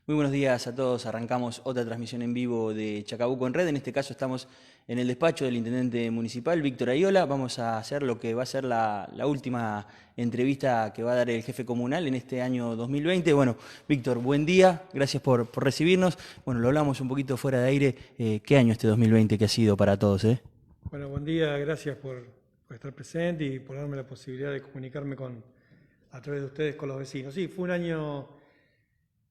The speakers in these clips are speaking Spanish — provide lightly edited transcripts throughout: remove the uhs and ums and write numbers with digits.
Muy buenos días a todos. Arrancamos otra transmisión en vivo de Chacabuco en Red. En este caso estamos en el despacho del intendente municipal, Víctor Ayola. Vamos a hacer lo que va a ser la última entrevista que va a dar el jefe comunal en este año 2020. Bueno, Víctor, buen día. Gracias por recibirnos. Bueno, lo hablamos un poquito fuera de aire. ¿Qué año este 2020 que ha sido para todos, eh? Bueno, buen día, gracias por estar presente y por darme la posibilidad de comunicarme a través de ustedes con los vecinos. Sí, fue un año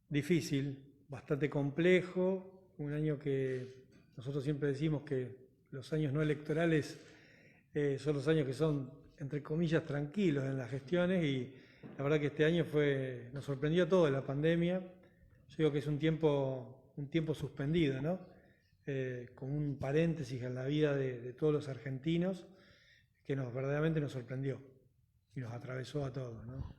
difícil, bastante complejo, un año que nosotros siempre decimos que los años no electorales son los años que son, entre comillas, tranquilos en las gestiones y la verdad que este año nos sorprendió todo de la pandemia. Yo digo que es un tiempo suspendido, ¿no? Como un paréntesis en la vida de todos los argentinos que verdaderamente nos sorprendió y nos atravesó a todos, ¿no?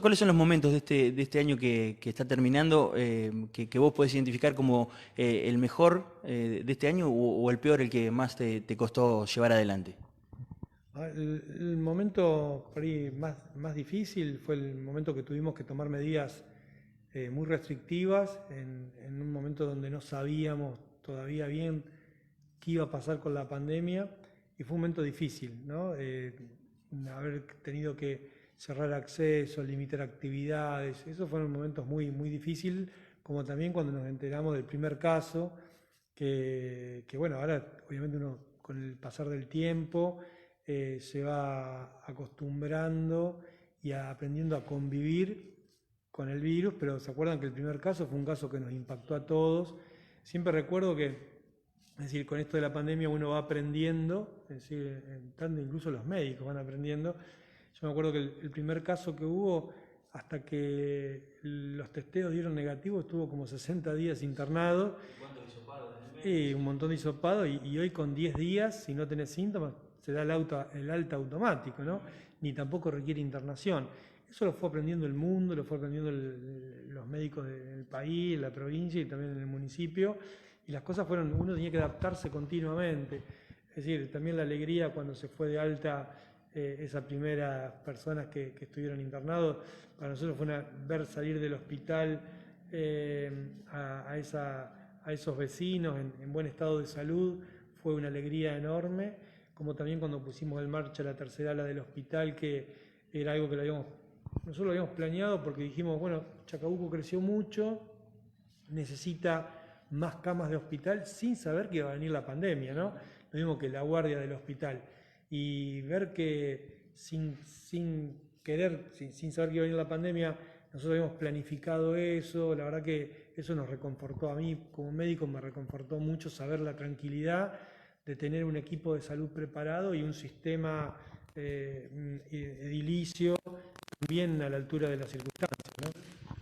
¿Cuáles son los momentos de este año que está terminando que vos podés identificar como el mejor de este año o el peor, el que más te costó llevar adelante? El momento por ahí más difícil fue el momento que tuvimos que tomar medidas muy restrictivas en un momento donde no sabíamos todavía bien qué iba a pasar con la pandemia y fue un momento difícil, ¿no? Haber tenido que cerrar acceso, limitar actividades, esos fueron momentos muy difíciles, como también cuando nos enteramos del primer caso, que bueno, ahora obviamente uno con el pasar del tiempo se va acostumbrando y aprendiendo a convivir con el virus, pero se acuerdan que el primer caso fue un caso que nos impactó a todos. Siempre recuerdo que, es decir, con esto de la pandemia uno va aprendiendo, es decir, tanto incluso los médicos van aprendiendo. Yo me acuerdo que el primer caso que hubo, hasta que los testeos dieron negativo, estuvo como 60 días internado. ¿Y cuántos hisopados en el Y medio? un montón de hisopados, y hoy con 10 días, si no tenés síntomas, se da el alta automático, ¿no? Ni tampoco requiere internación. Eso lo fue aprendiendo el mundo, lo fue aprendiendo los médicos del país, la provincia y también en el municipio, y las cosas uno tenía que adaptarse continuamente. Es decir, también la alegría cuando se fue de alta esas primeras personas que estuvieron internados, para nosotros fue ver salir del hospital a esos vecinos en buen estado de salud, fue una alegría enorme, como también cuando pusimos en marcha la tercera ala del hospital, que era algo que nosotros lo habíamos planeado porque dijimos, bueno, Chacabuco creció mucho, necesita más camas de hospital sin saber que iba a venir la pandemia, ¿no? Lo mismo que la guardia del hospital. Y ver que sin querer, sin saber que iba a venir la pandemia, nosotros habíamos planificado eso, la verdad que eso nos reconfortó a mí como médico, me reconfortó mucho saber la tranquilidad de tener un equipo de salud preparado y un sistema edilicio bien a la altura de las circunstancias, ¿no?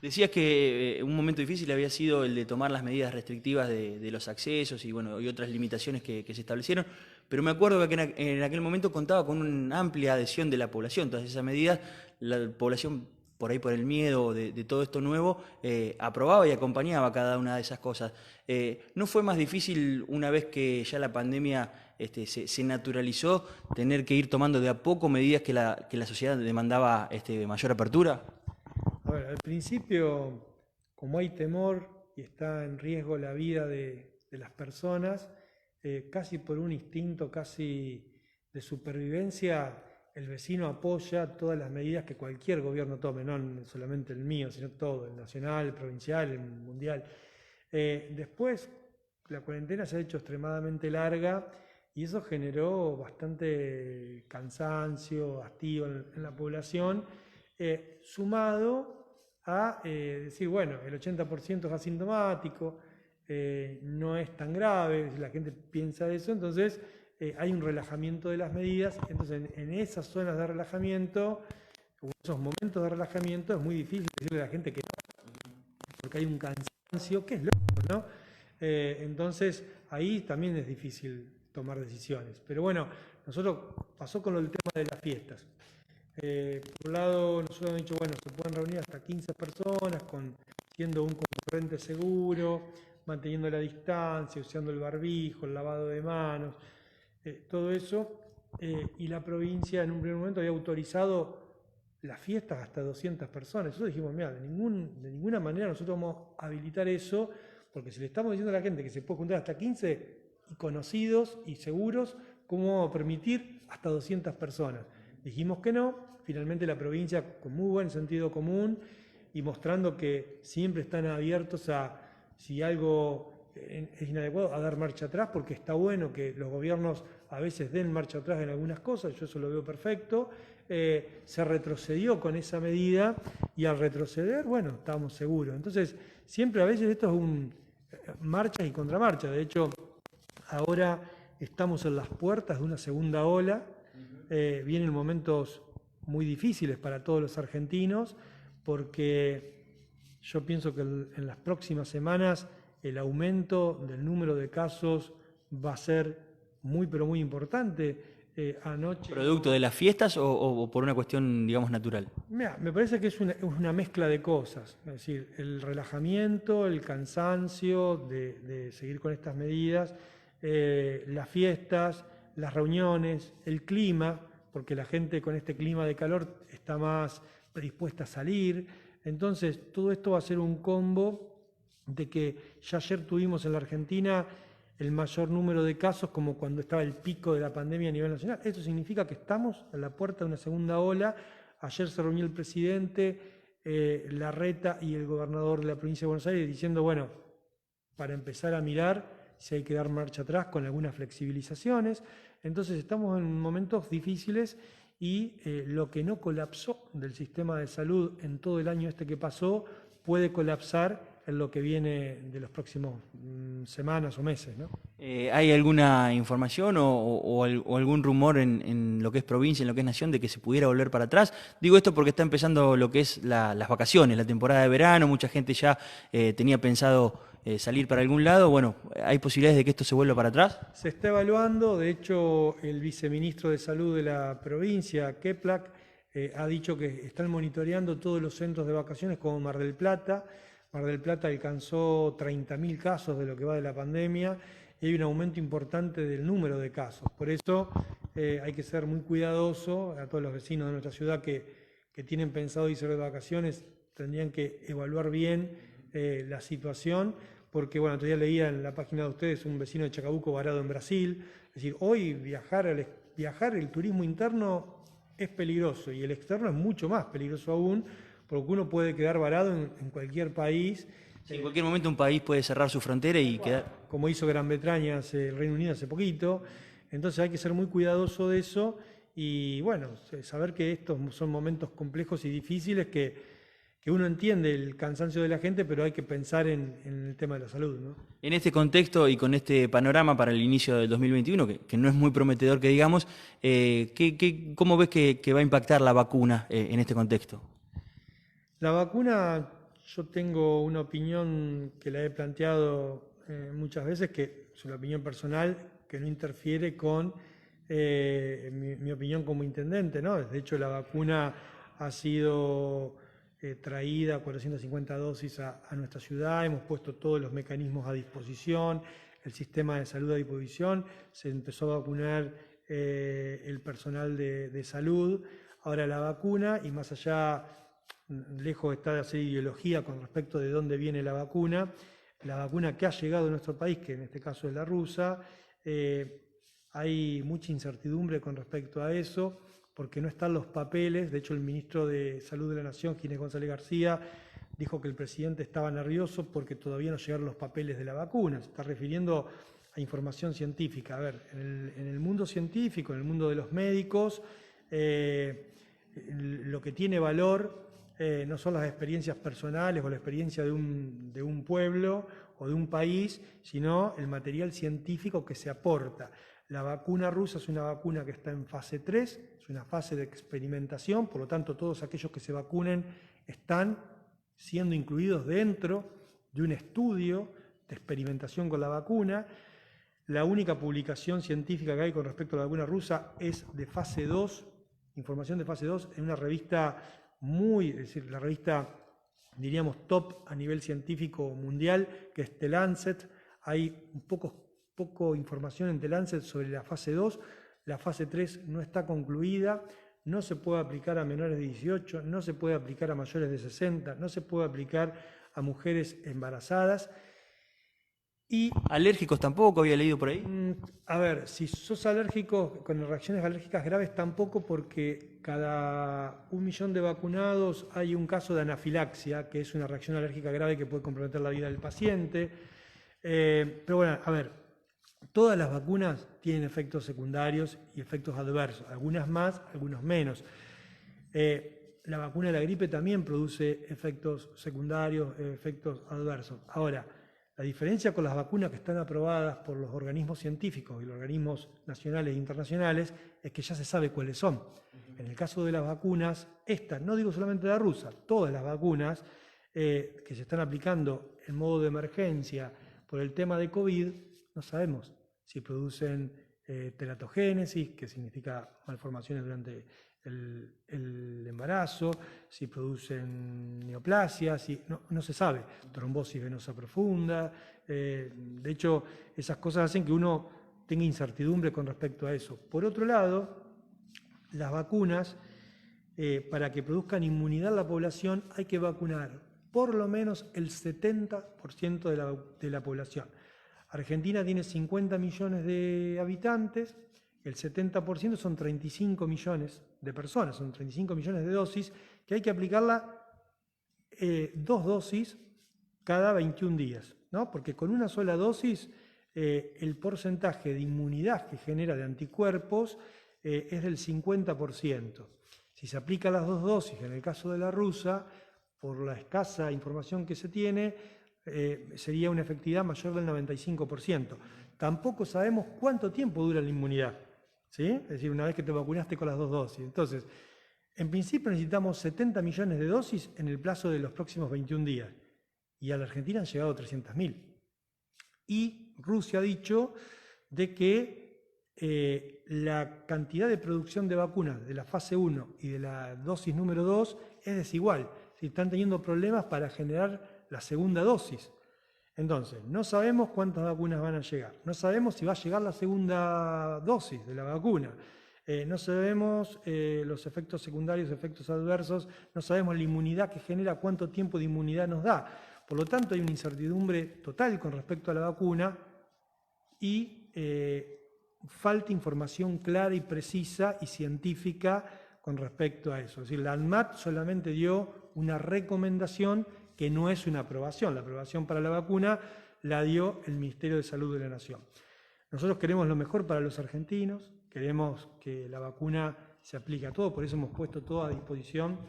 Decías que un momento difícil había sido el de tomar las medidas restrictivas de los accesos y, bueno, y otras limitaciones que se establecieron, pero me acuerdo que en aquel momento contaba con una amplia adhesión de la población. Todas esas medidas, la población, por ahí por el miedo de todo esto nuevo, aprobaba y acompañaba cada una de esas cosas. ¿No fue más difícil, una vez que ya la pandemia se naturalizó, tener que ir tomando de a poco medidas que la sociedad demandaba mayor apertura? A ver, al principio, como hay temor y está en riesgo la vida de las personas, casi por un instinto casi de supervivencia, el vecino apoya todas las medidas que cualquier gobierno tome, no solamente el mío, sino todo, el nacional, el provincial, el mundial. Después, la cuarentena se ha hecho extremadamente larga y eso generó bastante cansancio, hastío en la población, sumado a decir, bueno, el 80% es asintomático, no es tan grave, la gente piensa eso, entonces hay un relajamiento de las medidas, entonces en esas zonas de relajamiento, o esos momentos de relajamiento, es muy difícil decirle a la gente que no, porque hay un cansancio, que es lógico, ¿no? Entonces ahí también es difícil tomar decisiones. Pero bueno, nosotros pasó con el tema de las fiestas. Por un lado, nosotros hemos dicho, bueno, se pueden reunir hasta 15 personas, siendo un concurrente seguro, manteniendo la distancia, usando el barbijo, el lavado de manos, todo eso. Y la provincia en un primer momento había autorizado las fiestas hasta 200 personas. Nosotros dijimos, mira, de ninguna manera nosotros vamos a habilitar eso, porque si le estamos diciendo a la gente que se puede juntar hasta 15 y conocidos y seguros, ¿cómo vamos a permitir hasta 200 personas? Dijimos que no. Finalmente la provincia, con muy buen sentido común y mostrando que siempre están abiertos a, si algo es inadecuado, a dar marcha atrás, porque está bueno que los gobiernos a veces den marcha atrás en algunas cosas, yo eso lo veo perfecto. Se retrocedió con esa medida y al retroceder, bueno, estábamos seguros. Entonces, siempre a veces esto es marchas y contramarchas. De hecho, ahora estamos en las puertas de una segunda ola. Vienen momentos muy difíciles para todos los argentinos, porque yo pienso que en las próximas semanas el aumento del número de casos va a ser muy, pero muy importante. Anoche, ¿Producto de las fiestas o por una cuestión, digamos, natural? Mira, me parece que es una mezcla de cosas. Es decir, el relajamiento, el cansancio de seguir con estas medidas, las fiestas, las reuniones, el clima, porque la gente con este clima de calor está más predispuesta a salir. Entonces, todo esto va a ser un combo de que ya ayer tuvimos en la Argentina el mayor número de casos como cuando estaba el pico de la pandemia a nivel nacional. Esto significa que estamos a la puerta de una segunda ola. Ayer se reunió el presidente, Larreta y el gobernador de la provincia de Buenos Aires diciendo, bueno, para empezar a mirar si hay que dar marcha atrás con algunas flexibilizaciones. Entonces estamos en momentos difíciles y lo que no colapsó del sistema de salud en todo el año que pasó puede colapsar en lo que viene de los próximos semanas o meses, ¿no? ¿Hay alguna información o algún rumor en lo que es provincia, en lo que es nación, de que se pudiera volver para atrás? Digo esto porque está empezando lo que es las vacaciones, la temporada de verano, mucha gente ya tenía pensado salir para algún lado. Bueno, ¿hay posibilidades de que esto se vuelva para atrás? Se está evaluando, de hecho el viceministro de Salud de la provincia, Keplak, ha dicho que están monitoreando todos los centros de vacaciones como Mar del Plata. Mar del Plata alcanzó 30.000 casos de lo que va de la pandemia y hay un aumento importante del número de casos. Por eso hay que ser muy cuidadoso. A todos los vecinos de nuestra ciudad que tienen pensado irse de vacaciones tendrían que evaluar bien la situación, porque bueno, otro día leía en la página de ustedes un vecino de Chacabuco varado en Brasil. Es decir, hoy viajar, el turismo interno es peligroso y el externo es mucho más peligroso aún, porque uno puede quedar varado en cualquier país. Sí, en cualquier momento un país puede cerrar su frontera y quedar... Como hizo Gran Bretaña, el Reino Unido hace poquito. Entonces hay que ser muy cuidadoso de eso y bueno, saber que estos son momentos complejos y difíciles que uno entiende el cansancio de la gente, pero hay que pensar en el tema de la salud, ¿no? En este contexto y con este panorama para el inicio del 2021, que no es muy prometedor que digamos, ¿cómo ves que va a impactar la vacuna en este contexto? La vacuna, yo tengo una opinión que la he planteado muchas veces, que es una opinión personal que no interfiere con mi opinión como intendente, ¿no? De hecho, la vacuna ha sido traída 450 dosis a nuestra ciudad, hemos puesto todos los mecanismos a disposición, el sistema de salud a disposición, se empezó a vacunar el personal de salud. Ahora la vacuna, y más allá, lejos está de hacer ideología con respecto de dónde viene la vacuna que ha llegado a nuestro país, que en este caso es la rusa, hay mucha incertidumbre con respecto a eso, porque no están los papeles. De hecho, el ministro de Salud de la Nación, Ginés González García, dijo que el presidente estaba nervioso porque todavía no llegaron los papeles de la vacuna. Se está refiriendo a información científica. A ver, en el mundo científico, en el mundo de los médicos, lo que tiene valor no son las experiencias personales o la experiencia de un pueblo o de un país, sino el material científico que se aporta. La vacuna rusa es una vacuna que está en fase 3, es una fase de experimentación, por lo tanto todos aquellos que se vacunen están siendo incluidos dentro de un estudio de experimentación con la vacuna. La única publicación científica que hay con respecto a la vacuna rusa es de fase 2, información de fase 2, en una revista es decir, la revista, diríamos, top a nivel científico mundial, que es The Lancet. Hay poco información en The Lancet sobre la fase 2, la fase 3 no está concluida, no se puede aplicar a menores de 18, no se puede aplicar a mayores de 60, no se puede aplicar a mujeres embarazadas. Y ¿Alérgicos tampoco había leído por ahí? A ver, si sos alérgico, con reacciones alérgicas graves tampoco, porque cada 1 millón de vacunados hay un caso de anafilaxia, que es una reacción alérgica grave que puede comprometer la vida del paciente. Pero bueno, a ver, todas las vacunas tienen efectos secundarios y efectos adversos, algunas más, algunos menos. La vacuna de la gripe también produce efectos secundarios, efectos adversos. Ahora, la diferencia con las vacunas que están aprobadas por los organismos científicos y los organismos nacionales e internacionales es que ya se sabe cuáles son. En el caso de las vacunas, estas, no digo solamente la rusa, todas las vacunas que se están aplicando en modo de emergencia por el tema de COVID, no sabemos si producen teratogénesis, que significa malformaciones durante el embarazo, si producen neoplasias, no se sabe, trombosis venosa profunda. De hecho, esas cosas hacen que uno tenga incertidumbre con respecto a eso. Por otro lado, las vacunas, para que produzcan inmunidad a la población, hay que vacunar por lo menos el 70% de la población. Argentina tiene 50 millones de habitantes, el 70% son 35 millones de personas, son 35 millones de dosis, que hay que aplicarla 2 dosis cada 21 días, ¿no? Porque con una sola dosis el porcentaje de inmunidad que genera de anticuerpos es del 50%. Si se aplican las 2 dosis, en el caso de la rusa, por la escasa información que se tiene, sería una efectividad mayor del 95%. Tampoco sabemos cuánto tiempo dura la inmunidad, ¿sí? Es decir, una vez que te vacunaste con las 2 dosis. Entonces, en principio necesitamos 70 millones de dosis en el plazo de los próximos 21 días. Y a la Argentina han llegado 300.000. Y Rusia ha dicho de que la cantidad de producción de vacunas de la fase 1 y de la dosis número 2 es desigual. Si están teniendo problemas para generar la segunda dosis. Entonces, no sabemos cuántas vacunas van a llegar, no sabemos si va a llegar la segunda dosis de la vacuna, no sabemos los efectos secundarios, efectos adversos, no sabemos la inmunidad que genera, cuánto tiempo de inmunidad nos da. Por lo tanto, hay una incertidumbre total con respecto a la vacuna y falta información clara y precisa y científica con respecto a eso. Es decir, la ANMAT solamente dio una recomendación que no es una aprobación. La aprobación para la vacuna la dio el Ministerio de Salud de la Nación. Nosotros queremos lo mejor para los argentinos, queremos que la vacuna se aplique a todos, por eso hemos puesto todo a disposición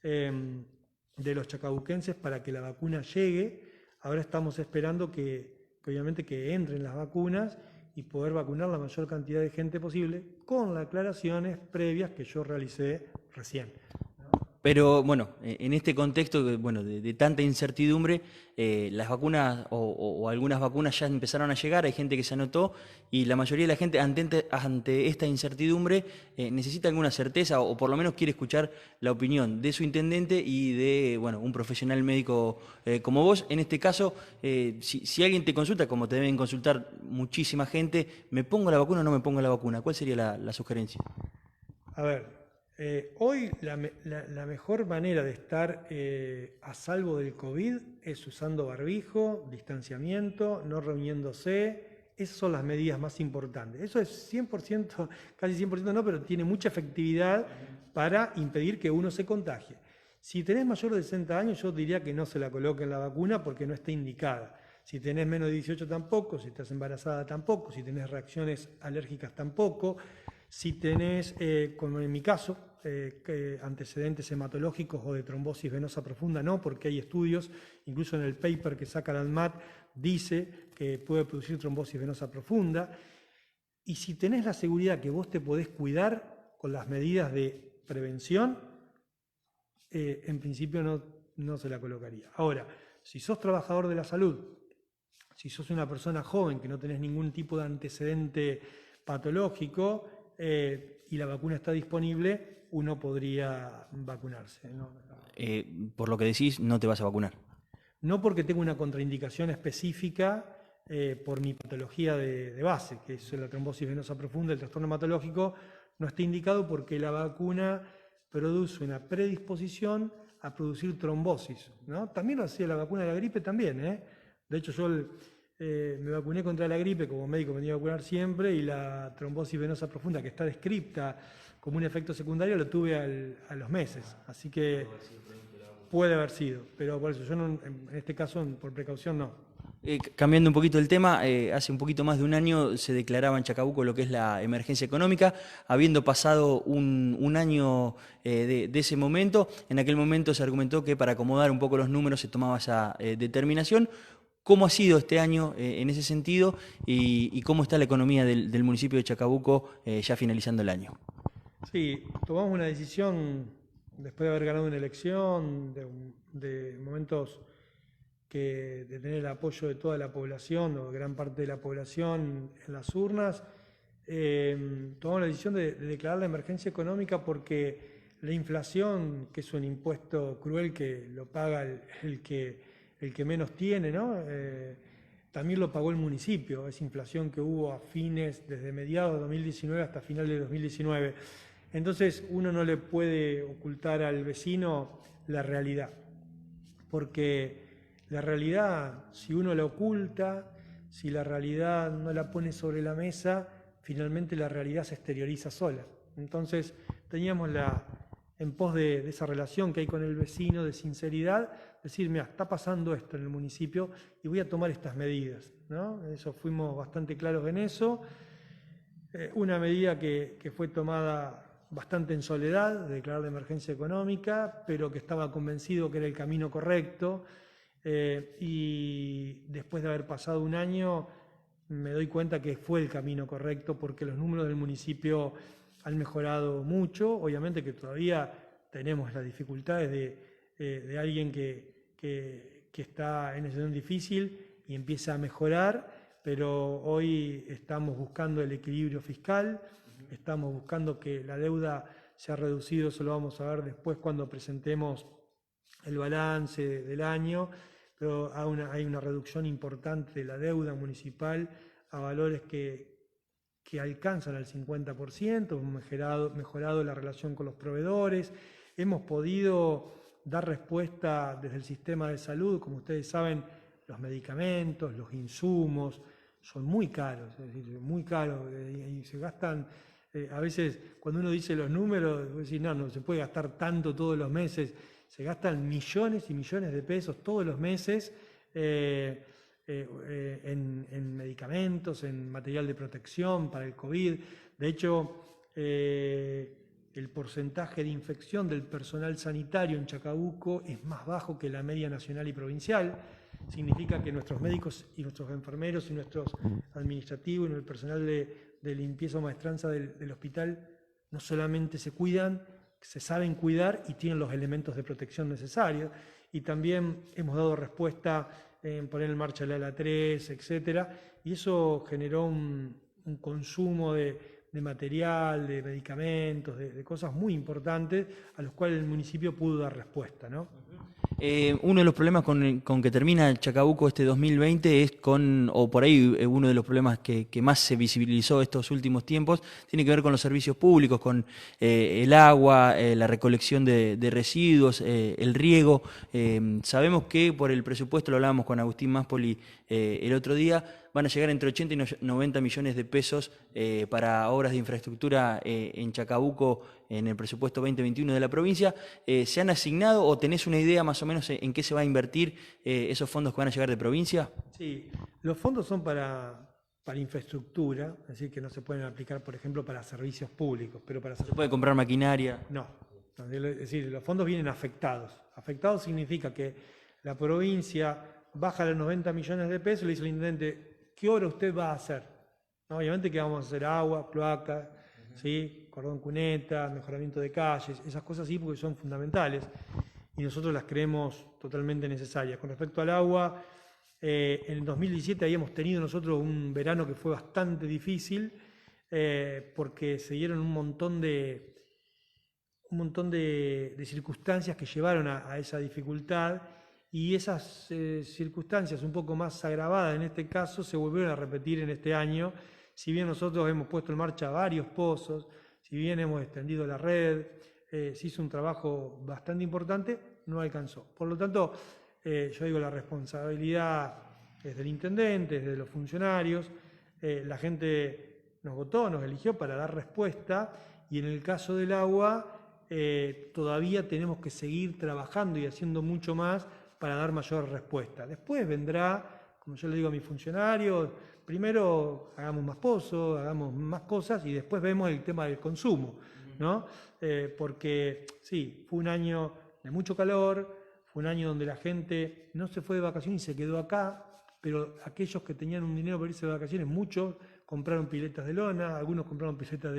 de los chacabuquenses para que la vacuna llegue. Ahora estamos esperando que obviamente que entren las vacunas y poder vacunar la mayor cantidad de gente posible con las aclaraciones previas que yo realicé recién. Pero bueno, en este contexto bueno, de tanta incertidumbre, las vacunas o algunas vacunas ya empezaron a llegar, hay gente que se anotó y la mayoría de la gente ante esta incertidumbre necesita alguna certeza o por lo menos quiere escuchar la opinión de su intendente y de bueno, un profesional médico como vos. En este caso, si alguien te consulta, como te deben consultar muchísima gente, ¿me pongo la vacuna o no me pongo la vacuna? ¿Cuál sería la sugerencia? A ver. Hoy la mejor manera de estar a salvo del COVID es usando barbijo, distanciamiento, no reuniéndose. Esas son las medidas más importantes. Eso es 100%, casi 100% no, pero tiene mucha efectividad para impedir que uno se contagie. Si tenés mayor de 60 años, yo diría que no se la coloquen la vacuna porque no está indicada. Si tenés menos de 18 tampoco, si estás embarazada tampoco, si tenés reacciones alérgicas tampoco. Si tenés, como en mi caso, antecedentes hematológicos o de trombosis venosa profunda, no, porque hay estudios, incluso en el paper que saca la ANMAT, dice que puede producir trombosis venosa profunda. Y si tenés la seguridad que vos te podés cuidar con las medidas de prevención, en principio no se la colocaría. Ahora, si sos trabajador de la salud, si sos una persona joven que no tenés ningún tipo de antecedente patológico, y la vacuna está disponible, uno podría vacunarse, ¿no? Por lo que decís, no te vas a vacunar. No porque tengo una contraindicación específica por mi patología de base, que es la trombosis venosa profunda, el trastorno hematológico, no está indicado porque la vacuna produce una predisposición a producir trombosis, ¿no? También lo hacía la vacuna de la gripe también, ¿eh? De hecho, yo me vacuné contra la gripe, como médico me tenía que vacunar siempre, y la trombosis venosa profunda, que está descripta como un efecto secundario, lo tuve a los meses. Así que puede haber sido, pero por eso yo no, en este caso, por precaución, no. Cambiando un poquito el tema, hace un poquito más de un año se declaraba en Chacabuco lo que es la emergencia económica, habiendo pasado un año de ese momento. En aquel momento se argumentó que para acomodar un poco los números se tomaba esa determinación. ¿Cómo ha sido este año en ese sentido y cómo está la economía del municipio de Chacabuco ya finalizando el año? Sí, tomamos una decisión después de haber ganado una elección, de momentos de tener el apoyo de toda la población o gran parte de la población en las urnas. Tomamos la decisión de declarar la emergencia económica porque la inflación, que es un impuesto cruel que lo paga el que menos tiene, ¿no? También lo pagó el municipio, esa inflación que hubo desde mediados de 2019 hasta final de 2019. Entonces uno no le puede ocultar al vecino la realidad, porque la realidad, si uno la oculta, si la realidad no la pone sobre la mesa, finalmente la realidad se exterioriza sola. Entonces teníamos en pos de esa relación que hay con el vecino, de sinceridad, decir, mira, está pasando esto en el municipio y voy a tomar estas medidas, ¿no? Eso, fuimos bastante claros en eso. Una medida que fue tomada bastante en soledad, de declarar la emergencia económica, pero que estaba convencido que era el camino correcto. Y después de haber pasado un año me doy cuenta que fue el camino correcto porque los números del municipio han mejorado mucho. Obviamente que todavía tenemos las dificultades de alguien que está en una situación difícil y empieza a mejorar, pero hoy estamos buscando el equilibrio fiscal, estamos buscando que la deuda se ha reducido, eso lo vamos a ver después cuando presentemos el balance del año, pero hay una reducción importante de la deuda municipal a valores que alcanzan al 50%, hemos mejorado la relación con los proveedores, hemos podido dar respuesta desde el sistema de salud. Como ustedes saben, los medicamentos, los insumos son muy caros, es decir, muy caros, y se gastan, a veces cuando uno dice los números, decir, no se puede gastar tanto todos los meses. Se gastan millones y millones de pesos todos los meses en medicamentos, en material de protección para el COVID. De hecho, el porcentaje de infección del personal sanitario en Chacabuco es más bajo que la media nacional y provincial. Significa que nuestros médicos y nuestros enfermeros y nuestros administrativos y el personal de limpieza o maestranza del hospital no solamente se cuidan, se saben cuidar y tienen los elementos de protección necesarios. Y también hemos dado respuesta en poner en marcha el ALA 3, etcétera, y eso generó un consumo de material, de medicamentos, de cosas muy importantes a los cuales el municipio pudo dar respuesta, ¿no? Uno de los problemas con que termina Chacabuco este 2020 es o por ahí uno de los problemas que más se visibilizó estos últimos tiempos, tiene que ver con los servicios públicos, con el agua, la recolección de residuos, el riego. Sabemos que por el presupuesto, lo hablábamos con Agustín Máspoli el otro día, van a llegar entre 80 y 90 millones de pesos para obras de infraestructura en Chacabuco en el presupuesto 2021 de la provincia. ¿Se han asignado o tenés una idea más o menos en qué se va a invertir esos fondos que van a llegar de provincia? Sí, los fondos son para infraestructura, es decir, que no se pueden aplicar, por ejemplo, para servicios públicos. Pero para ¿Se puede comprar maquinaria? No, es decir, los fondos vienen afectados. Afectados significa que la provincia baja los 90 millones de pesos y le dice al intendente, ¿qué obra usted va a hacer? ¿No? Obviamente que vamos a hacer agua, cloaca, ¿sí? Cordón cuneta, mejoramiento de calles, esas cosas sí, porque son fundamentales y nosotros las creemos totalmente necesarias. Con respecto al agua, en el 2017 habíamos tenido nosotros un verano que fue bastante difícil porque se dieron un montón de circunstancias que llevaron a esa dificultad. Y esas circunstancias un poco más agravadas en este caso se volvieron a repetir en este año. Si bien nosotros hemos puesto en marcha varios pozos, si bien hemos extendido la red, se hizo un trabajo bastante importante, no alcanzó. Por lo tanto, yo digo, la responsabilidad es del intendente, es de los funcionarios, la gente nos votó, nos eligió para dar respuesta, y en el caso del agua todavía tenemos que seguir trabajando y haciendo mucho más para dar mayor respuesta. Después vendrá, como yo le digo a mis funcionarios, primero hagamos más pozos, hagamos más cosas y después vemos el tema del consumo, ¿no? Porque sí, fue un año de mucho calor, fue un año donde la gente no se fue de vacaciones y se quedó acá, pero aquellos que tenían un dinero para irse de vacaciones, muchos compraron piletas de lona, algunos compraron piletas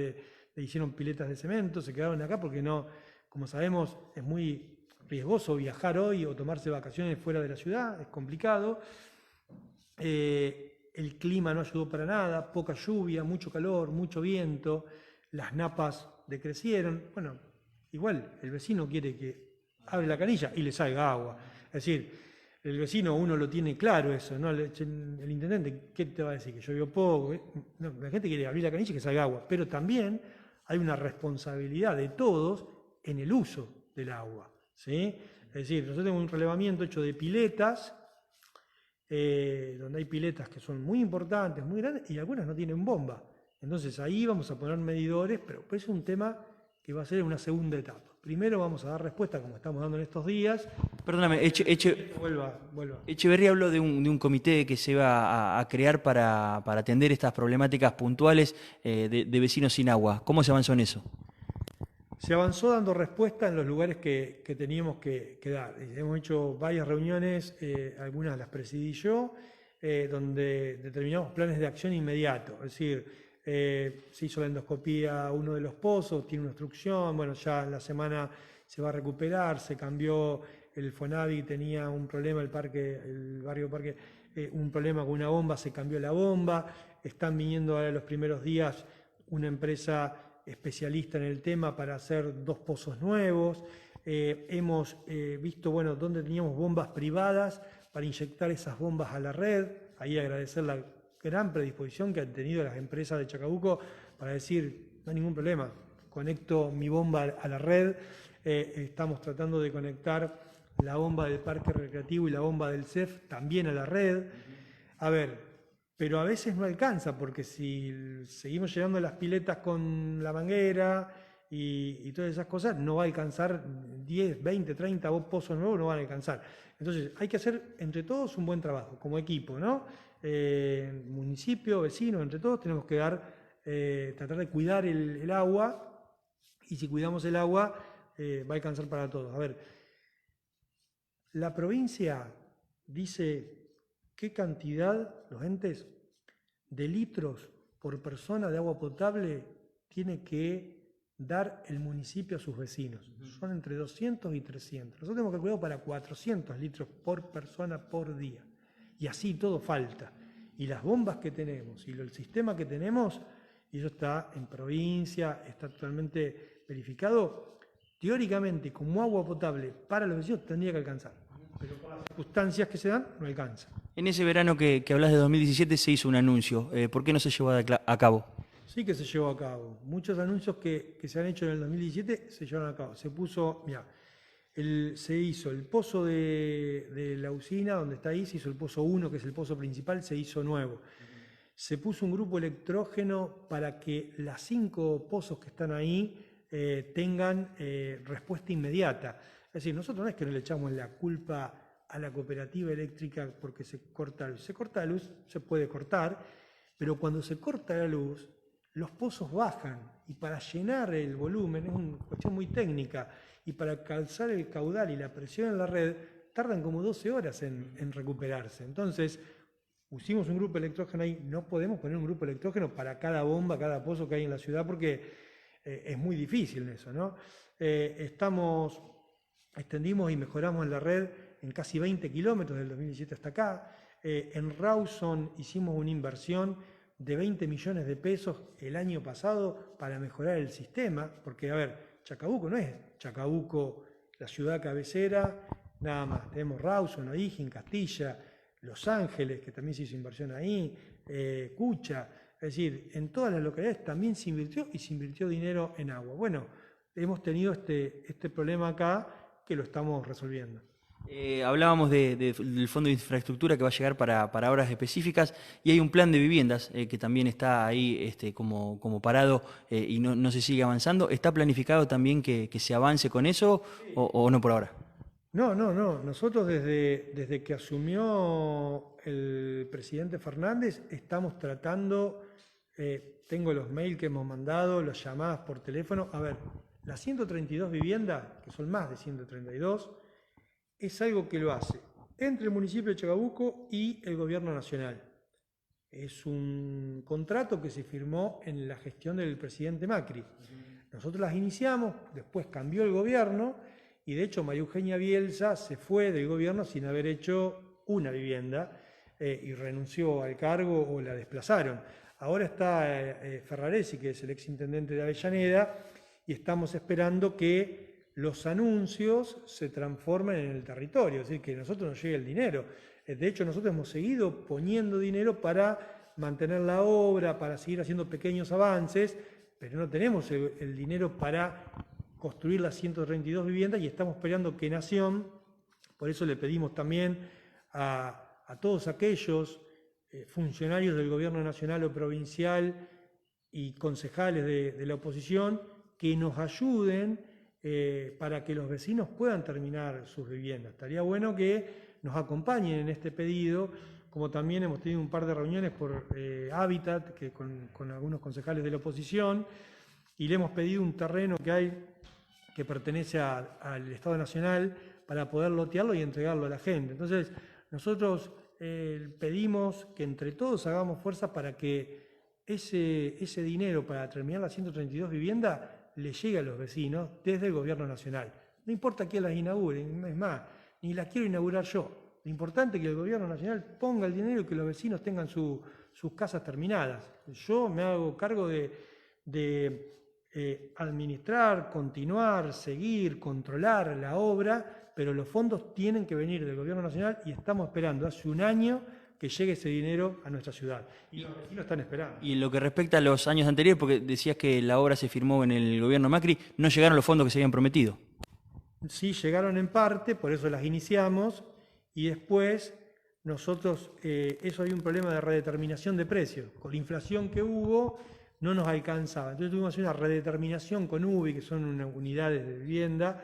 hicieron piletas de cemento, se quedaron acá porque no, como sabemos, es muy riesgoso viajar hoy o tomarse vacaciones fuera de la ciudad, es complicado. El clima no ayudó para nada, poca lluvia, mucho calor, mucho viento, las napas decrecieron. Bueno, igual el vecino quiere que abre la canilla y le salga agua. Es decir, el vecino uno lo tiene claro eso, ¿no? El intendente, ¿qué te va a decir? Que llovió poco. No, la gente quiere abrir la canilla y que salga agua, pero también hay una responsabilidad de todos en el uso del agua, ¿sí? Es decir, nosotros tenemos un relevamiento hecho de piletas, donde hay piletas que son muy importantes, muy grandes, y algunas no tienen bomba. Entonces ahí vamos a poner medidores, pero es un tema que va a ser una segunda etapa. Primero vamos a dar respuesta, como estamos dando en estos días. Perdóname, Vuelva. Echeverría habló de un comité que se va a crear para atender estas problemáticas puntuales de vecinos sin agua. ¿Cómo se avanzó en eso? Se avanzó dando respuesta en los lugares que teníamos que dar. Hemos hecho varias reuniones, algunas las presidí yo, donde determinamos planes de acción inmediato. Es decir, se hizo la endoscopía a uno de los pozos, tiene una obstrucción, bueno, ya en la semana se va a recuperar, se cambió el Fonavi, tenía un problema, el barrio Parque, un problema con una bomba, se cambió la bomba, están viniendo ahora los primeros días una empresa especialista en el tema para hacer 2 pozos nuevos. Hemos visto, bueno, dónde teníamos bombas privadas para inyectar esas bombas a la red. Ahí agradecer la gran predisposición que han tenido las empresas de Chacabuco para decir, no hay ningún problema, conecto mi bomba a la red. Estamos tratando de conectar la bomba del parque recreativo y la bomba del CEF también a la red. A ver, pero a veces no alcanza, porque si seguimos llenando las piletas con la manguera y todas esas cosas, no va a alcanzar 10, 20, 30 pozos nuevos, no van a alcanzar. Entonces hay que hacer entre todos un buen trabajo, como equipo, ¿no? Municipio, vecinos, entre todos tenemos que tratar de cuidar el agua, y si cuidamos el agua va a alcanzar para todos. A ver, la provincia dice qué cantidad, los entes, de litros por persona de agua potable tiene que dar el municipio a sus vecinos. Son entre 200 y 300. Nosotros hemos calculado para 400 litros por persona por día. Y así todo falta. Y las bombas que tenemos y el sistema que tenemos, y eso está en provincia, está totalmente verificado, teóricamente como agua potable para los vecinos tendría que alcanzar. Pero por las circunstancias que se dan, no alcanza. En ese verano que hablas de 2017 se hizo un anuncio. ¿Por qué no se llevó a cabo? Sí que se llevó a cabo. Muchos anuncios que se han hecho en el 2017 se llevaron a cabo. Se puso, mira, se hizo el pozo de la usina, donde está ahí, se hizo el pozo 1, que es el pozo principal, se hizo nuevo. Se puso un grupo electrógeno para que las 5 pozos que están ahí tengan respuesta inmediata. Es decir, nosotros no es que no le echamos la culpa a la cooperativa eléctrica porque se corta la luz. Se corta la luz, se puede cortar, pero cuando se corta la luz, los pozos bajan, y para llenar el volumen, es una cuestión muy técnica, y para calzar el caudal y la presión en la red, tardan como 12 horas en recuperarse. Entonces, pusimos un grupo electrógeno ahí. No podemos poner un grupo electrógeno para cada bomba, cada pozo que hay en la ciudad, porque es muy difícil eso, ¿no? Extendimos y mejoramos en la red en casi 20 kilómetros del 2017 hasta acá. En Rawson hicimos una inversión de 20 millones de pesos el año pasado para mejorar el sistema, porque, a ver, Chacabuco no es Chacabuco, la ciudad cabecera, nada más. Tenemos Rawson, O'Higgins, Castilla, Los Ángeles, que también se hizo inversión ahí, Cucha. Es Es decir, en todas las localidades también se invirtió y se invirtió dinero en agua. Bueno, hemos tenido este problema acá que lo estamos resolviendo. Hablábamos del Fondo de Infraestructura que va a llegar para obras específicas y hay un plan de viviendas que también está ahí como parado y no se sigue avanzando. ¿Está planificado también que se avance con eso o no por ahora? No. Nosotros desde que asumió el presidente Fernández estamos tratando, tengo los mails que hemos mandado, las llamadas por teléfono. A ver, las 132 viviendas, que son más de 132, es algo que lo hace entre el municipio de Chacabuco y el gobierno nacional. Es un contrato que se firmó en la gestión del presidente Macri. Nosotros las iniciamos, después cambió el gobierno y de hecho María Eugenia Bielsa se fue del gobierno sin haber hecho una vivienda y renunció al cargo o la desplazaron. Ahora está Ferraresi, que es el exintendente de Avellaneda, y estamos esperando que los anuncios se transformen en el territorio, es decir, que a nosotros nos llegue el dinero. De hecho, nosotros hemos seguido poniendo dinero para mantener la obra, para seguir haciendo pequeños avances, pero no tenemos el dinero para construir las 132 viviendas y estamos esperando que Nación, por eso le pedimos también a todos aquellos funcionarios del gobierno nacional o provincial y concejales de la oposición que nos ayuden para que los vecinos puedan terminar sus viviendas. Estaría bueno que nos acompañen en este pedido, como también hemos tenido un par de reuniones por Hábitat con algunos concejales de la oposición y le hemos pedido un terreno que pertenece al Estado Nacional para poder lotearlo y entregarlo a la gente. Entonces, nosotros pedimos que entre todos hagamos fuerza para que ese dinero para terminar las 132 viviendas le llegue a los vecinos desde el gobierno nacional. No importa quién las inaugure, es más, ni las quiero inaugurar yo. Lo importante es que el gobierno nacional ponga el dinero y que los vecinos tengan sus casas terminadas. Yo me hago cargo de administrar, continuar, seguir, controlar la obra, pero los fondos tienen que venir del gobierno nacional y estamos esperando hace un año que llegue ese dinero a nuestra ciudad. Y los vecinos están esperando. Y en lo que respecta a los años anteriores, porque decías que la obra se firmó en el gobierno Macri, ¿no llegaron los fondos que se habían prometido? Sí, llegaron en parte, por eso las iniciamos, y después nosotros, eso hay un problema de redeterminación de precios. Con la inflación que hubo, no nos alcanzaba. Entonces tuvimos que hacer una redeterminación con UBI, que son unidades de vivienda,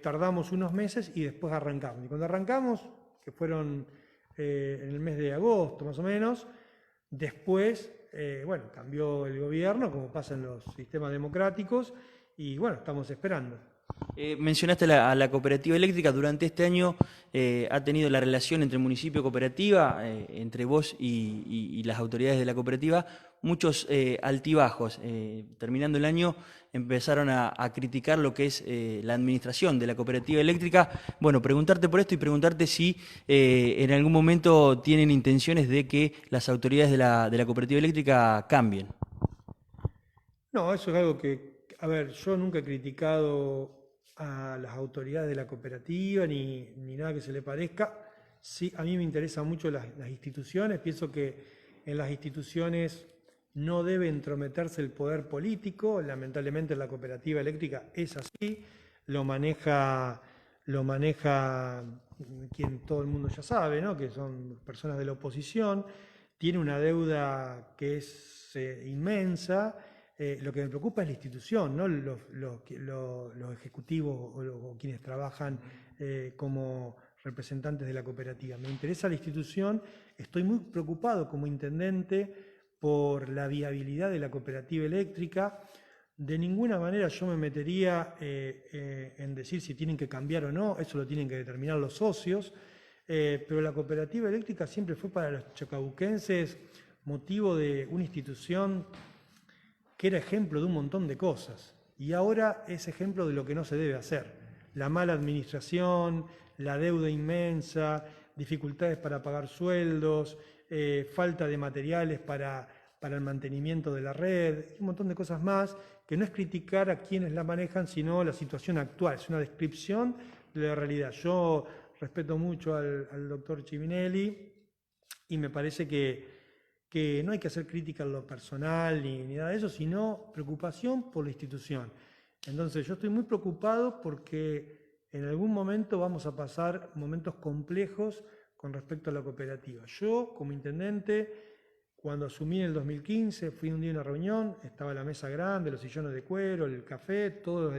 tardamos unos meses y después arrancamos. Y cuando arrancamos, que fueron en el mes de agosto más o menos, después, cambió el gobierno, como pasa en los sistemas democráticos, y bueno, estamos esperando. Mencionaste a la cooperativa eléctrica. Durante este año ha tenido la relación entre municipio y cooperativa, entre vos y las autoridades de la cooperativa, muchos altibajos. Terminando el año empezaron a criticar lo que es la administración de la cooperativa eléctrica. Bueno, preguntarte por esto y preguntarte si en algún momento tienen intenciones de que las autoridades de la cooperativa eléctrica cambien. No, eso es algo que, a ver, yo nunca he criticado a las autoridades de la cooperativa ni nada que se le parezca. Sí, a mí me interesan mucho las instituciones, pienso que en las instituciones no debe entrometerse el poder político, lamentablemente la cooperativa eléctrica es así, lo maneja quien todo el mundo ya sabe, ¿no? Que son personas de la oposición, tiene una deuda que es inmensa. Lo que me preocupa es la institución, no los ejecutivos o quienes trabajan como representantes de la cooperativa. Me interesa la institución, estoy muy preocupado como intendente por la viabilidad de la cooperativa eléctrica. De ninguna manera yo me metería en decir si tienen que cambiar o no, eso lo tienen que determinar los socios, pero la cooperativa eléctrica siempre fue para los chacabuquenses motivo de una institución que era ejemplo de un montón de cosas, y ahora es ejemplo de lo que no se debe hacer. La mala administración, la deuda inmensa, dificultades para pagar sueldos, falta de materiales para el mantenimiento de la red, y un montón de cosas más, que no es criticar a quienes la manejan, sino la situación actual, es una descripción de la realidad. Yo respeto mucho al doctor Chivinelli y me parece que que no hay que hacer crítica en lo personal ni nada de eso, sino preocupación por la institución. Entonces yo estoy muy preocupado porque en algún momento vamos a pasar momentos complejos con respecto a la cooperativa. Yo, como intendente, cuando asumí en el 2015, fui un día a una reunión, estaba la mesa grande, los sillones de cuero, el café, toda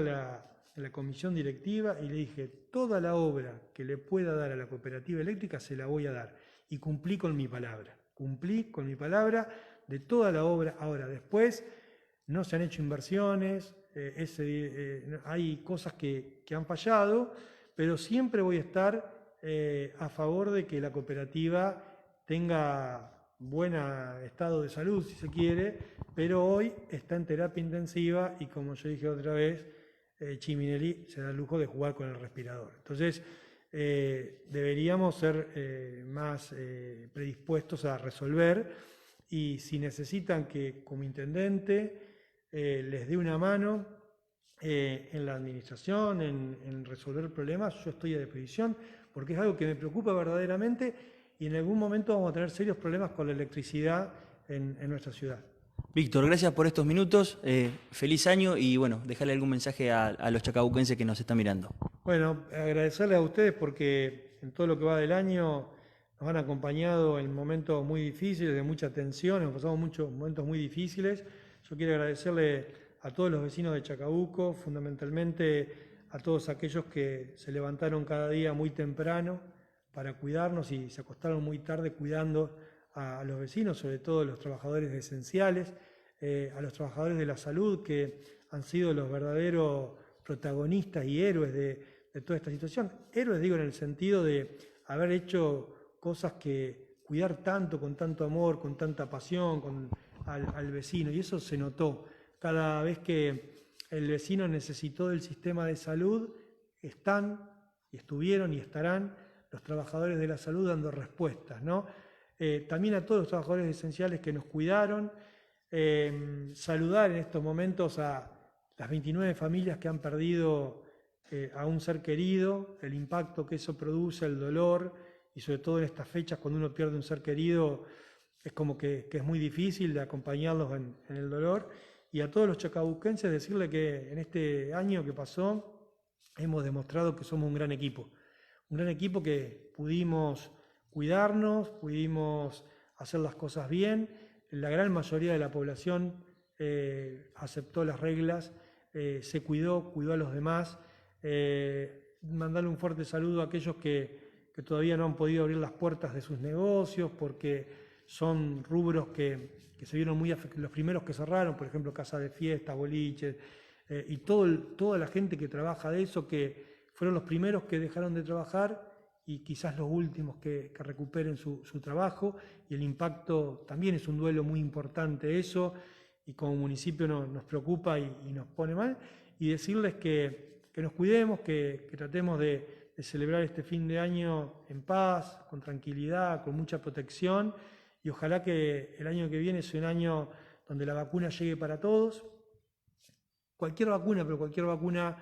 la comisión directiva, y le dije, toda la obra que le pueda dar a la cooperativa eléctrica se la voy a dar. Y cumplí con mi palabra de toda la obra. Ahora, después no se han hecho inversiones, hay cosas que han fallado, pero siempre voy a estar a favor de que la cooperativa tenga buen estado de salud, si se quiere, pero hoy está en terapia intensiva y, como yo dije otra vez, Chiminelli se da el lujo de jugar con el respirador. Entonces, deberíamos ser más predispuestos a resolver, y si necesitan que como intendente les dé una mano en la administración, en resolver problemas, yo estoy a disposición, porque es algo que me preocupa verdaderamente. Y en algún momento vamos a tener serios problemas con la electricidad en nuestra ciudad. Víctor, gracias por estos minutos, feliz año y bueno, dejarle algún mensaje a los chacabuquenses que nos están mirando. Bueno, agradecerles a ustedes porque en todo lo que va del año nos han acompañado en momentos muy difíciles, de mucha tensión, hemos pasado muchos momentos muy difíciles. Yo quiero agradecerle a todos los vecinos de Chacabuco, fundamentalmente a todos aquellos que se levantaron cada día muy temprano para cuidarnos y se acostaron muy tarde cuidando a los vecinos, sobre todo los trabajadores esenciales, a los trabajadores de la salud, que han sido los verdaderos protagonistas y héroes de toda esta situación. Héroes, digo, en el sentido de haber hecho cosas que cuidar tanto, con tanto amor, con tanta pasión al vecino, y eso se notó. Cada vez que el vecino necesitó del sistema de salud, están, y estuvieron y estarán los trabajadores de la salud dando respuestas, ¿no? También a todos los trabajadores esenciales que nos cuidaron, saludar en estos momentos a las 29 familias que han perdido a un ser querido, el impacto que eso produce, el dolor, y sobre todo en estas fechas cuando uno pierde un ser querido, es como que es muy difícil de acompañarlos en el dolor. Y a todos los chacabuquenses decirle que en este año que pasó hemos demostrado que somos un gran equipo que pudimos cuidarnos, pudimos hacer las cosas bien. La gran mayoría de la población aceptó las reglas, se cuidó a los demás. Mandarle un fuerte saludo a aquellos que todavía no han podido abrir las puertas de sus negocios porque son rubros que se vieron muy afectados, los primeros que cerraron, por ejemplo, casas de fiesta, boliches, y toda la gente que trabaja de eso, que fueron los primeros que dejaron de trabajar y quizás los últimos que recuperen su trabajo, y el impacto también es un duelo muy importante eso, y como municipio nos preocupa y nos pone mal, y decirles que nos cuidemos, que tratemos de celebrar este fin de año en paz, con tranquilidad, con mucha protección, y ojalá que el año que viene sea un año donde la vacuna llegue para todos, cualquier vacuna, pero cualquier vacuna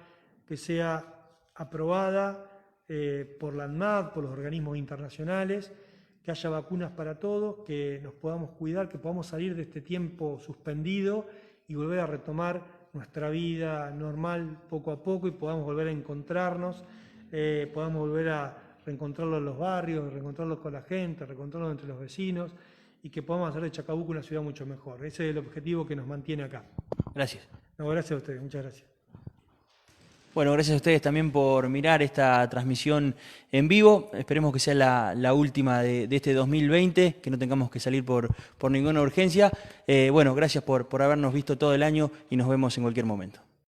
que sea aprobada por la ANMAT, por los organismos internacionales, que haya vacunas para todos, que nos podamos cuidar, que podamos salir de este tiempo suspendido y volver a retomar nuestra vida normal poco a poco, y podamos volver a encontrarnos, podamos volver a reencontrarlos en los barrios, reencontrarlos con la gente, reencontrarlos entre los vecinos, y que podamos hacer de Chacabuco una ciudad mucho mejor. Ese es el objetivo que nos mantiene acá. Gracias. No, gracias a ustedes, muchas gracias. Bueno, gracias a ustedes también por mirar esta transmisión en vivo. Esperemos que sea la última de este 2020, que no tengamos que salir por ninguna urgencia. Bueno, gracias por habernos visto todo el año y nos vemos en cualquier momento.